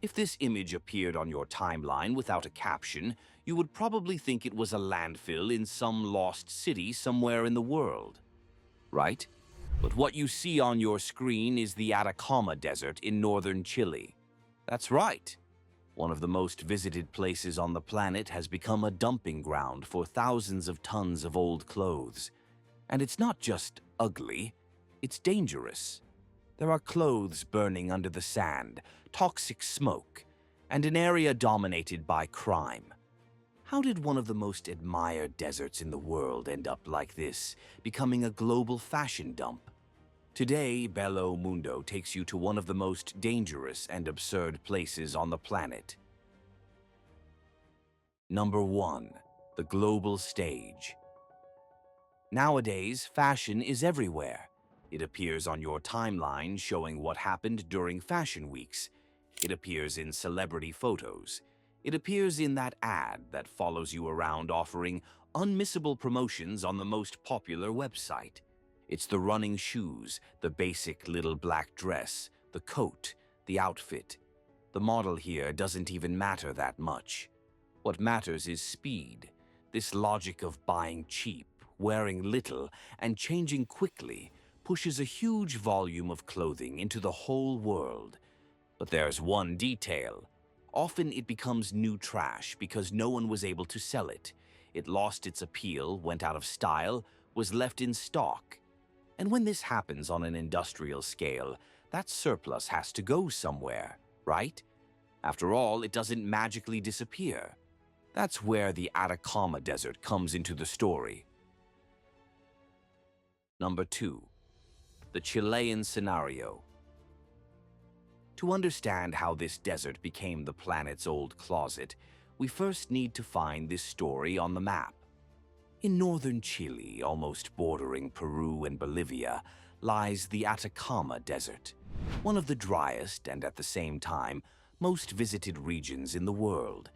If this image appeared on your timeline without a caption, you would probably think it was a landfill in some lost city somewhere in the world, right? But what you see on your screen is the Atacama Desert in northern Chile. That's right. One of the most visited places on the planet has become a dumping ground for thousands of tons of old clothes. And it's not just ugly, it's dangerous. There are clothes burning under the sand, toxic smoke, and an area dominated by crime. How did one of the most admired deserts in the world end up like this, becoming a global fashion dump? Today, Bello Mundo takes you to one of the most dangerous and absurd places on the planet. Number 1. The global stage. Nowadays, fashion is everywhere. It appears on your timeline showing what happened during fashion weeks. It appears in celebrity photos. It appears in that ad that follows you around offering unmissable promotions on the most popular website. It's the running shoes, the basic little black dress, the coat, the outfit. The model here doesn't even matter that much. What matters is speed, this logic of buying cheap, wearing little, and changing quickly pushes a huge volume of clothing into the whole world. But there's one detail. Often it becomes new trash because no one was able to sell it. It lost its appeal, went out of style, was left in stock. And when this happens on an industrial scale, that surplus has to go somewhere, right? After all, it doesn't magically disappear. That's where the Atacama Desert comes into the story. Number 2. The Chilean scenario. To understand how this desert became the planet's old closet, we first need to find this story on the map. In northern Chile, almost bordering Peru and Bolivia, lies the Atacama Desert, one of the driest and at the same time most visited regions in the world.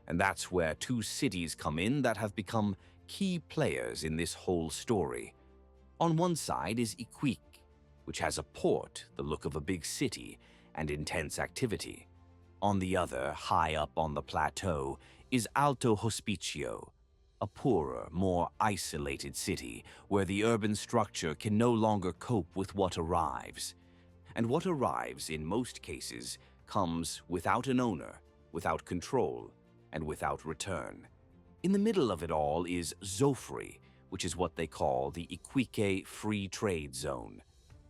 And that's where two cities come in that have become key players in this whole story. On one side is Iquique, which has a port, the look of a big city, and intense activity. On the other, high up on the plateau, is Alto Hospicio, a poorer, more isolated city where the urban structure can no longer cope with what arrives. And what arrives, in most cases, comes without an owner, without control, and without return. In the middle of it all is Zofre, which is what they call the Iquique Free Trade Zone,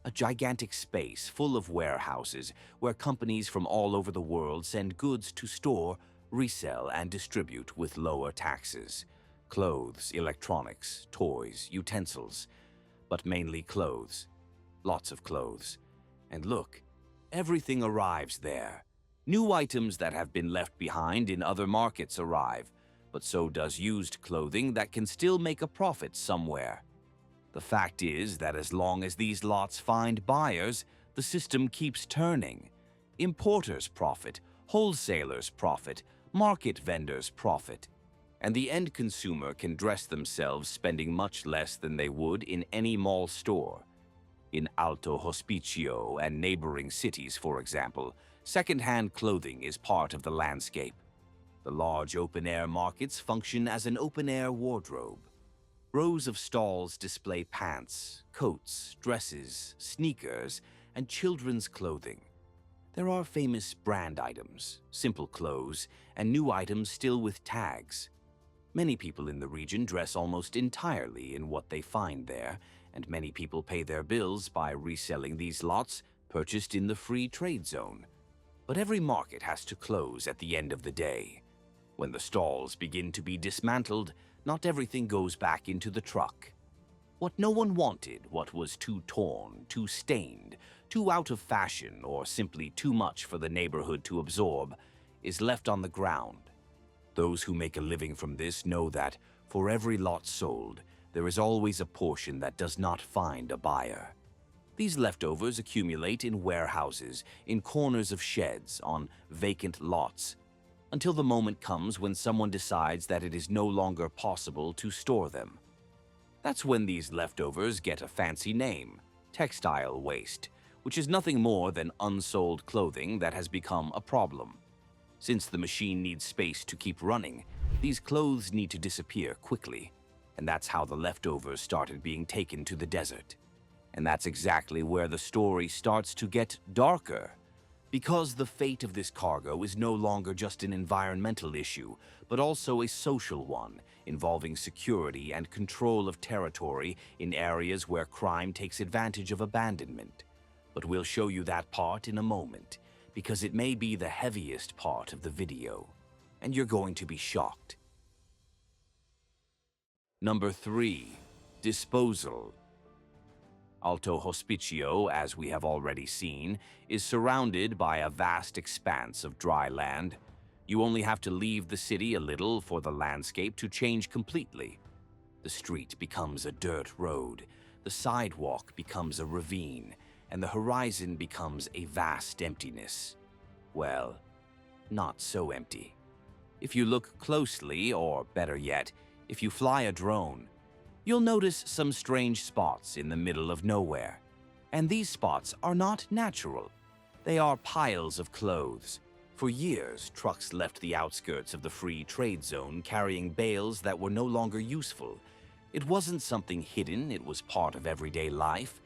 a gigantic space full of warehouses where companies from all over the world send goods to store, resell, and distribute with lower taxes. Clothes, electronics, toys, utensils, but mainly clothes. Lots of clothes. And look, everything arrives there. New items that have been left behind in other markets arrive, but so does used clothing that can still make a profit somewhere. The fact is that as long as these lots find buyers, the system keeps turning. Importers profit, wholesalers profit, market vendors profit, and the end consumer can dress themselves spending much less than they would in any mall store. In Alto Hospicio and neighboring cities, for example, second-hand clothing is part of the landscape. The large open-air markets function as an open-air wardrobe. Rows of stalls display pants, coats, dresses, sneakers, and children's clothing. There are famous brand items, simple clothes, and new items still with tags. Many people in the region dress almost entirely in what they find there, and many people pay their bills by reselling these lots purchased in the free trade zone. But every market has to close at the end of the day. When the stalls begin to be dismantled, not everything goes back into the truck. What no one wanted, what was too torn, too stained, too out of fashion, or simply too much for the neighborhood to absorb, is left on the ground. Those who make a living from this know that, for every lot sold, there is always a portion that does not find a buyer. These leftovers accumulate in warehouses, in corners of sheds, on vacant lots, until the moment comes when someone decides that it is no longer possible to store them. That's when these leftovers get a fancy name, textile waste, which is nothing more than unsold clothing that has become a problem. Since the machine needs space to keep running, these clothes need to disappear quickly, and that's how the leftovers started being taken to the desert. And that's exactly where the story starts to get darker. Because the fate of this cargo is no longer just an environmental issue, but also a social one, involving security and control of territory in areas where crime takes advantage of abandonment. But we'll show you that part in a moment, because it may be the heaviest part of the video, and you're going to be shocked. Number 3. Disposal. Alto Hospicio, as we have already seen, is surrounded by a vast expanse of dry land. You only have to leave the city a little for the landscape to change completely. The street becomes a dirt road, the sidewalk becomes a ravine, and the horizon becomes a vast emptiness. Well, not so empty. If you look closely, or better yet, if you fly a drone, you'll notice some strange spots in the middle of nowhere. And these spots are not natural. They are piles of clothes. For years, trucks left the outskirts of the free trade zone carrying bales that were no longer useful. It wasn't something hidden, it was part of everyday life.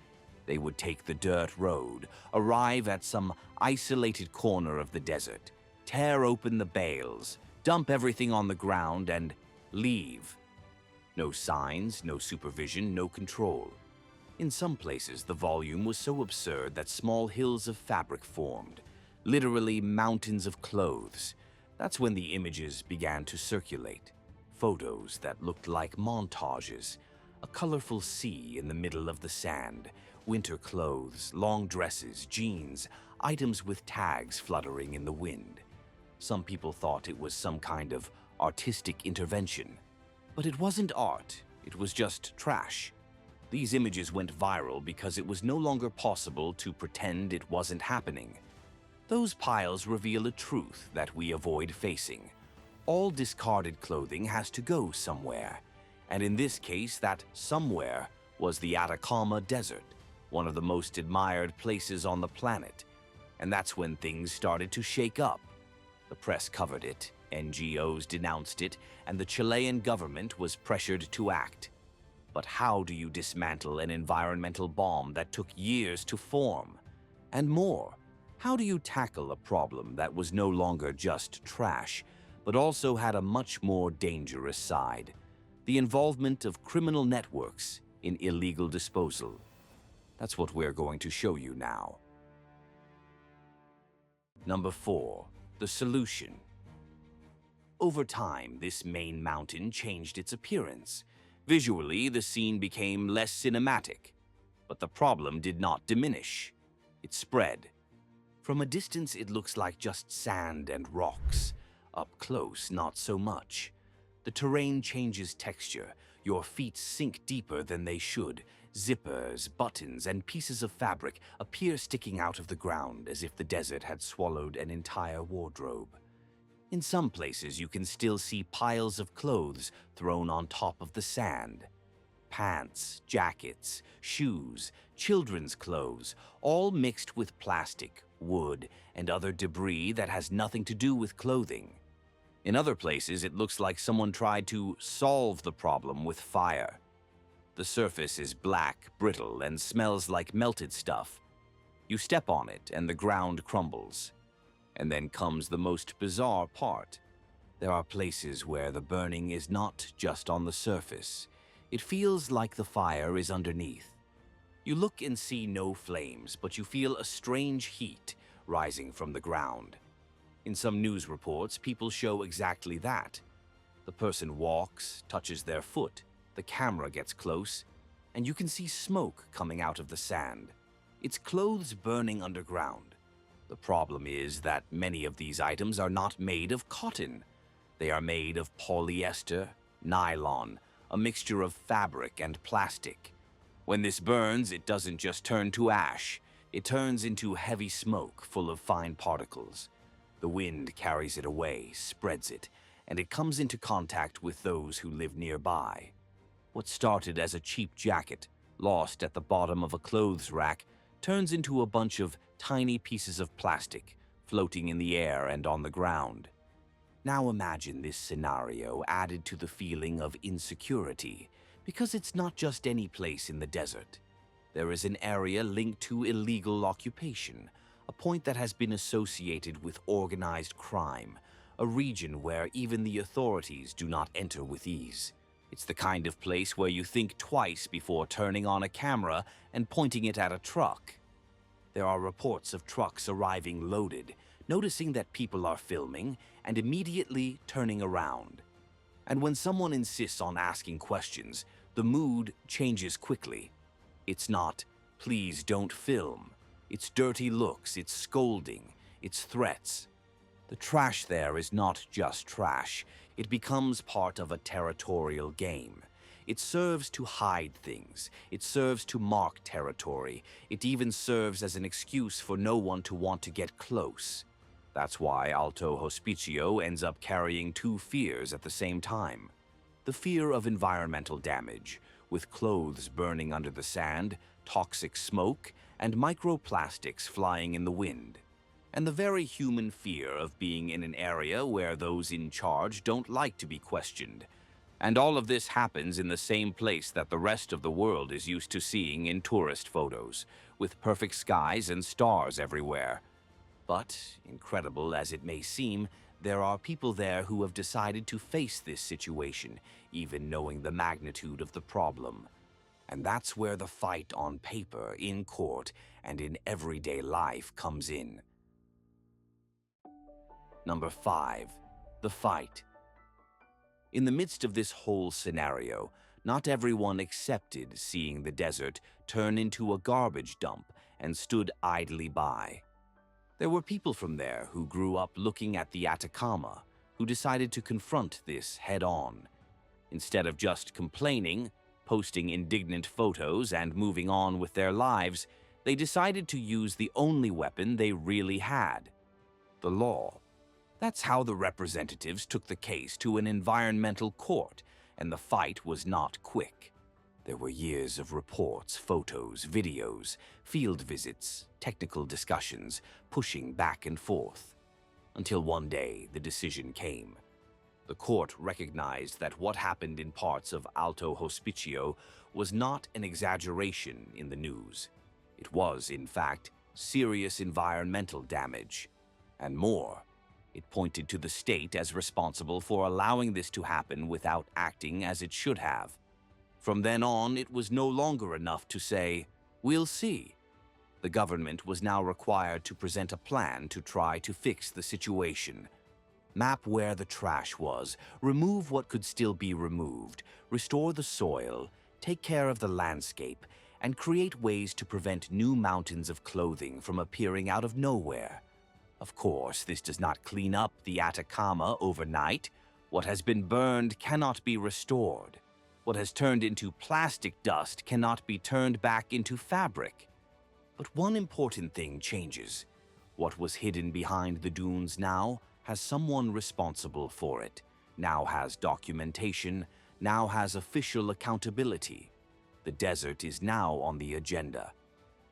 They would take the dirt road, arrive at some isolated corner of the desert, tear open the bales, dump everything on the ground, and leave. No signs, no supervision, no control. In some places, the volume was so absurd that small hills of fabric formed, literally mountains of clothes. That's when the images began to circulate. Photos that looked like montages, a colorful sea in the middle of the sand, winter clothes, long dresses, jeans, items with tags fluttering in the wind. Some people thought it was some kind of artistic intervention. But it wasn't art, it was just trash. These images went viral because it was no longer possible to pretend it wasn't happening. Those piles reveal a truth that we avoid facing. All discarded clothing has to go somewhere, and in this case, that somewhere was the Atacama Desert, one of the most admired places on the planet. And that's when things started to shake up. The press covered it, NGOs denounced it, and the Chilean government was pressured to act. But how do you dismantle an environmental bomb that took years to form? And more, how do you tackle a problem that was no longer just trash, but also had a much more dangerous side? The involvement of criminal networks in illegal disposal. That's what we're going to show you now. Number 4. The solution. Over time, this main mountain changed its appearance. Visually, the scene became less cinematic, but the problem did not diminish. It spread. From a distance, it looks like just sand and rocks. Up close, not so much. The terrain changes texture. Your feet sink deeper than they should. Zippers, buttons, and pieces of fabric appear sticking out of the ground as if the desert had swallowed an entire wardrobe. In some places, you can still see piles of clothes thrown on top of the sand. Pants, jackets, shoes, children's clothes, all mixed with plastic, wood, and other debris that has nothing to do with clothing. In other places, it looks like someone tried to solve the problem with fire. The surface is black, brittle, and smells like melted stuff. You step on it, and the ground crumbles. And then comes the most bizarre part. There are places where the burning is not just on the surface. It feels like the fire is underneath. You look and see no flames, but you feel a strange heat rising from the ground. In some news reports, people show exactly that. The person walks, touches their foot, the camera gets close, and you can see smoke coming out of the sand. It's clothes burning underground. The problem is that many of these items are not made of cotton. They are made of polyester, nylon, a mixture of fabric and plastic. When this burns, it doesn't just turn to ash. It turns into heavy smoke full of fine particles. The wind carries it away, spreads it, and it comes into contact with those who live nearby. What started as a cheap jacket, lost at the bottom of a clothes rack, turns into a bunch of tiny pieces of plastic, floating in the air and on the ground. Now imagine this scenario added to the feeling of insecurity, because it's not just any place in the desert. There is an area linked to illegal occupation, a point that has been associated with organized crime, a region where even the authorities do not enter with ease. It's the kind of place where you think twice before turning on a camera and pointing it at a truck. There are reports of trucks arriving loaded, noticing that people are filming, and immediately turning around. And when someone insists on asking questions, the mood changes quickly. It's not, "Please don't film." It's dirty looks, it's scolding, it's threats. The trash there is not just trash. It becomes part of a territorial game. It serves to hide things. It serves to mark territory. It even serves as an excuse for no one to want to get close. That's why Alto Hospicio ends up carrying two fears at the same time. The fear of environmental damage, with clothes burning under the sand, toxic smoke, and microplastics flying in the wind. And the very human fear of being in an area where those in charge don't like to be questioned. And all of this happens in the same place that the rest of the world is used to seeing in tourist photos, with perfect skies and stars everywhere. But, incredible as it may seem, there are people there who have decided to face this situation, even knowing the magnitude of the problem. And that's where the fight on paper, in court, and in everyday life comes in. Number 5. The fight. In the midst of this whole scenario, not everyone accepted seeing the desert turn into a garbage dump and stood idly by. There were people from there who grew up looking at the Atacama, who decided to confront this head-on. Instead of just complaining, posting indignant photos, and moving on with their lives, they decided to use the only weapon they really had: the law. That's how the representatives took the case to an environmental court, and the fight was not quick. There were years of reports, photos, videos, field visits, technical discussions, pushing back and forth. Until one day, the decision came. The court recognized that what happened in parts of Alto Hospicio was not an exaggeration in the news. It was, in fact, serious environmental damage. And more, it pointed to the state as responsible for allowing this to happen without acting as it should have. From then on, it was no longer enough to say, "We'll see." The government was now required to present a plan to try to fix the situation. Map where the trash was, remove what could still be removed, restore the soil, take care of the landscape, and create ways to prevent new mountains of clothing from appearing out of nowhere. Of course, this does not clean up the Atacama overnight. What has been burned cannot be restored. What has turned into plastic dust cannot be turned back into fabric. But one important thing changes. What was hidden behind the dunes now has someone responsible for it, now has documentation, now has official accountability. The desert is now on the agenda.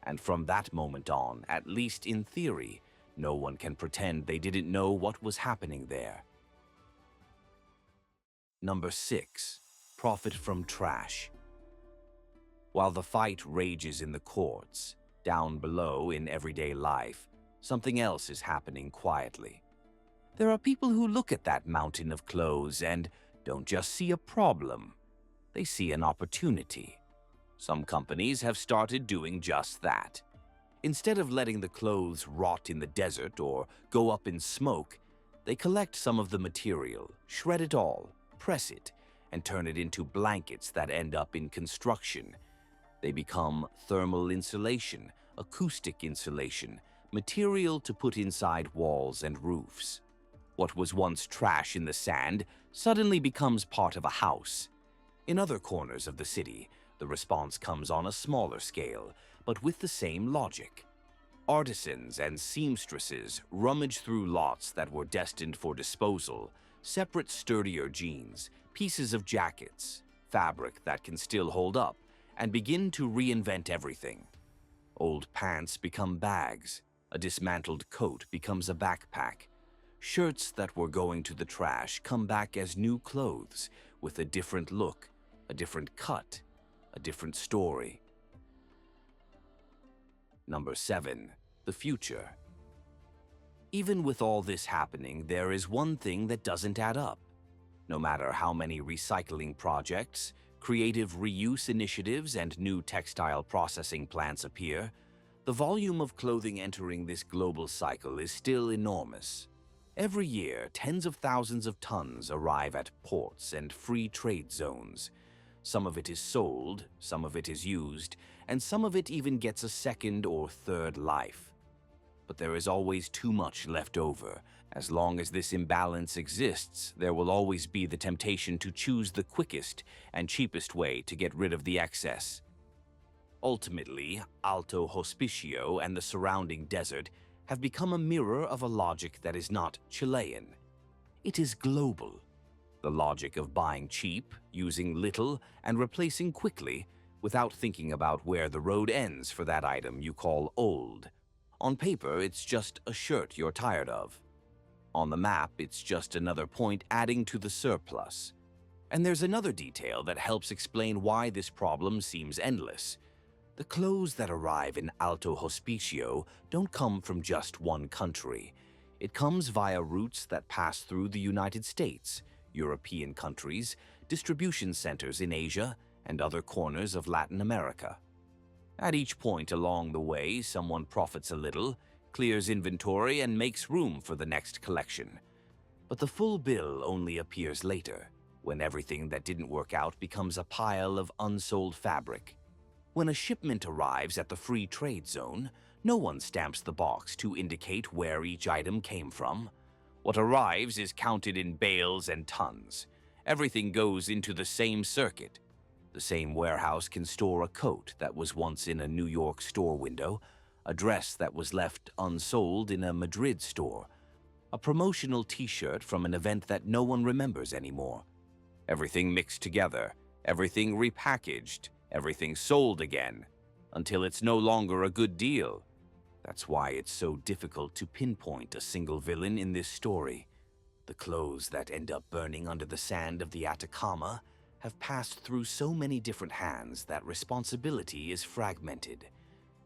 And from that moment on, at least in theory, no one can pretend they didn't know what was happening there. Number 6. Profit from trash. While the fight rages in the courts, down below in everyday life, something else is happening quietly. There are people who look at that mountain of clothes and don't just see a problem, they see an opportunity. Some companies have started doing just that. Instead of letting the clothes rot in the desert or go up in smoke, they collect some of the material, shred it all, press it, and turn it into blankets that end up in construction. They become thermal insulation, acoustic insulation, material to put inside walls and roofs. What was once trash in the sand suddenly becomes part of a house. In other corners of the city, the response comes on a smaller scale, but with the same logic. Artisans and seamstresses rummage through lots that were destined for disposal, separate sturdier jeans, pieces of jackets, fabric that can still hold up, and begin to reinvent everything. Old pants become bags, A dismantled coat becomes a backpack. Shirts that were going to the trash come back as new clothes with a different look, a different cut, a different story. Number 7. The future. Even with all this happening, there is one thing that doesn't add up. No matter how many recycling projects, creative reuse initiatives, and new textile processing plants appear, the volume of clothing entering this global cycle is still enormous. Every year, tens of thousands of tons arrive at ports and free trade zones. Some of it is sold, some of it is used, and some of it even gets a second or third life. But there is always too much left over. As long as this imbalance exists, there will always be the temptation to choose the quickest and cheapest way to get rid of the excess. Ultimately, Alto Hospicio and the surrounding desert have become a mirror of a logic that is not Chilean. It is global. The logic of buying cheap, using little, and replacing quickly without thinking about where the road ends for that item you call old. On paper, it's just a shirt you're tired of. On the map, it's just another point adding to the surplus. And there's another detail that helps explain why this problem seems endless. The clothes that arrive in Alto Hospicio don't come from just one country. It comes via routes that pass through the United States, European countries, distribution centers in Asia, and other corners of Latin America. At each point along the way, someone profits a little, clears inventory, and makes room for the next collection. But the full bill only appears later, when everything that didn't work out becomes a pile of unsold fabric. When a shipment arrives at the free trade zone, no one stamps the box to indicate where each item came from. What arrives is counted in bales and tons. Everything goes into the same circuit. The same warehouse can store a coat that was once in a New York store window, a dress that was left unsold in a Madrid store, a promotional t-shirt from an event that no one remembers anymore. Everything mixed together, everything repackaged, everything sold again, until it's no longer a good deal. That's why it's so difficult to pinpoint a single villain in this story. The clothes that end up burning under the sand of the Atacama have passed through so many different hands that responsibility is fragmented.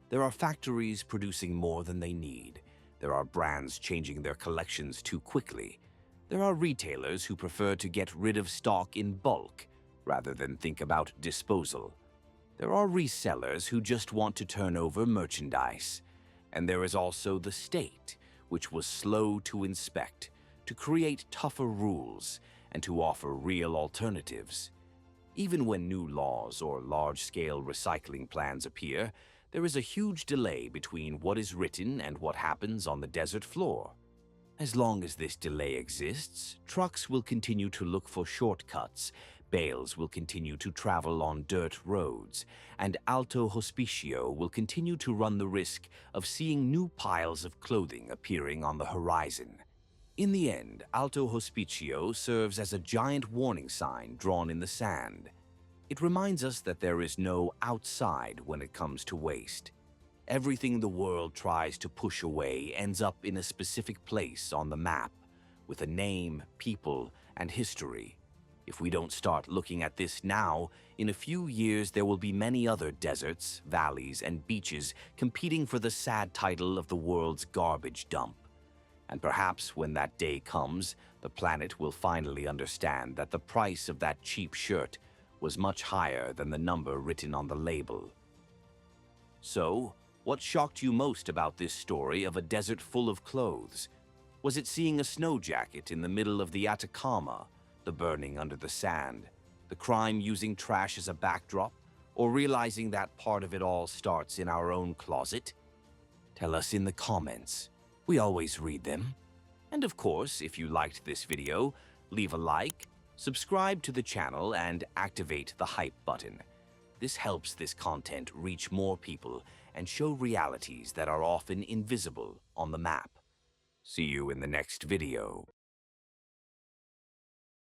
There are factories producing more than they need. There are brands changing their collections too quickly. There are retailers who prefer to get rid of stock in bulk rather than think about disposal. There are resellers who just want to turn over merchandise. And there is also the state, which was slow to inspect, to create tougher rules, and to offer real alternatives. Even when new laws or large-scale recycling plans appear, there is a huge delay between what is written and what happens on the desert floor. As long as this delay exists, trucks will continue to look for shortcuts, bales will continue to travel on dirt roads, and Alto Hospicio will continue to run the risk of seeing new piles of clothing appearing on the horizon. In the end, Alto Hospicio serves as a giant warning sign drawn in the sand. It reminds us that there is no outside when it comes to waste. Everything the world tries to push away ends up in a specific place on the map, with a name, people, and history. If we don't start looking at this now, in a few years there will be many other deserts, valleys, and beaches competing for the sad title of the world's garbage dump. And perhaps when that day comes, the planet will finally understand that the price of that cheap shirt was much higher than the number written on the label. So, what shocked you most about this story of a desert full of clothes? Was it seeing a snow jacket in the middle of the Atacama, the burning under the sand, the crime using trash as a backdrop, or realizing that part of it all starts in our own closet? Tell us in the comments. We always read them. And of course, if you liked this video, leave a like, subscribe to the channel, and activate the hype button. This helps this content reach more people and show realities that are often invisible on the map. See you in the next video.